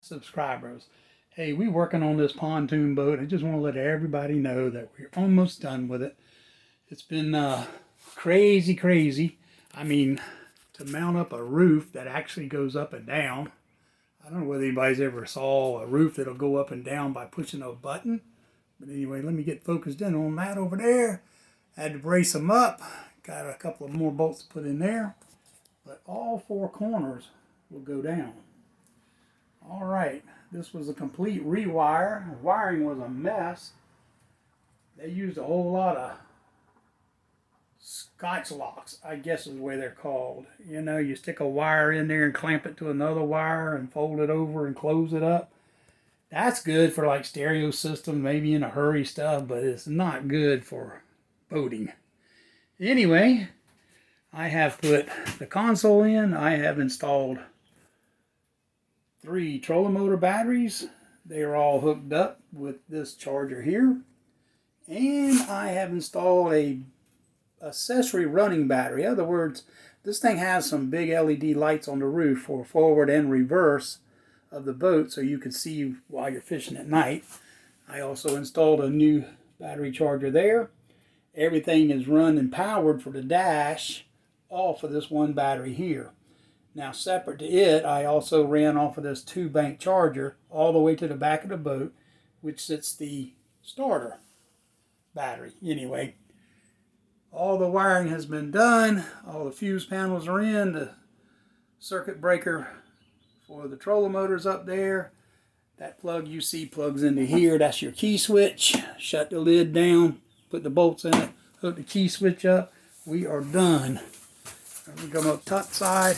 subscribers. Hey, we're working on this pontoon boat. I just want to let everybody know that we're almost done with it. It's been crazy. I mean, to mount up a roof that actually goes up and down. I don't know whether anybody's ever saw a roof that'll go up and down by pushing a button. But anyway, let me get focused in on that over there. Had to brace them up. Got a couple of more bolts to put in there. But all four corners will go down. All right, this was a complete rewire. The wiring was a mess. They used a whole lot of Scotch locks, I guess is the way they're called. You know, you stick a wire in there and clamp it to another wire and fold it over and close it up. That's good for like stereo system, maybe in a hurry stuff, but it's not good for boating. Anyway, I have put the console in. I have installed 3 trolling motor batteries. They are all hooked up with this charger here. And I have installed a accessory running battery. In other words, this thing has some big LED lights on the roof for forward and reverse of the boat so you can see while you're fishing at night. I also installed a new battery charger there. Everything is run and powered for the dash off of this one battery here. Now, separate to it, I also ran off of this 2-bank charger all the way to the back of the boat, which sits the starter battery. Anyway, all the wiring has been done. All the fuse panels are in. The circuit breaker for the trolling motors up there. That plug you see plugs into here. That's your key switch. Shut the lid down. Put the bolts in it. Hook the key switch up. We are done. We come up top side.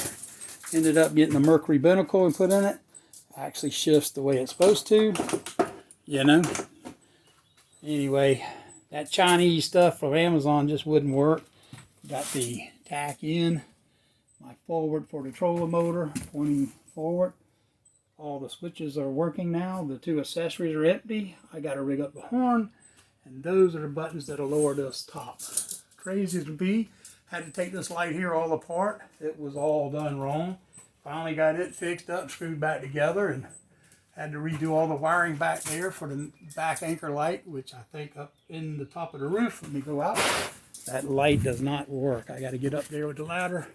Ended up getting a mercury binnacle and put in it. Actually shifts the way it's supposed to. You know. Anyway, that Chinese stuff from Amazon just wouldn't work. Got the tack in. My forward for the trolling motor pointing forward. All the switches are working now. The 2 accessories are empty. I got to rig up the horn. And those are the buttons that'll lower this top. Crazy as it be. Had to take this light here all apart. It was all done wrong. Finally got it fixed up, screwed back together, and had to redo all the wiring back there for the back anchor light, which I think up in the top of the roof. Let me go out. That light does not work. I got to get up there with the ladder.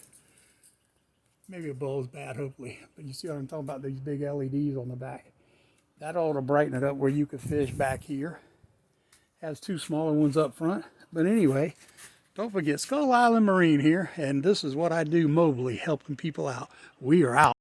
Maybe a bulb's bad, hopefully. But you see what I'm talking about, these big LEDs on the back. That ought to brighten it up where you could fish back here. Has 2 smaller ones up front. But anyway, don't forget Skull Island Marine here. And this is what I do mobily, helping people out. We are out.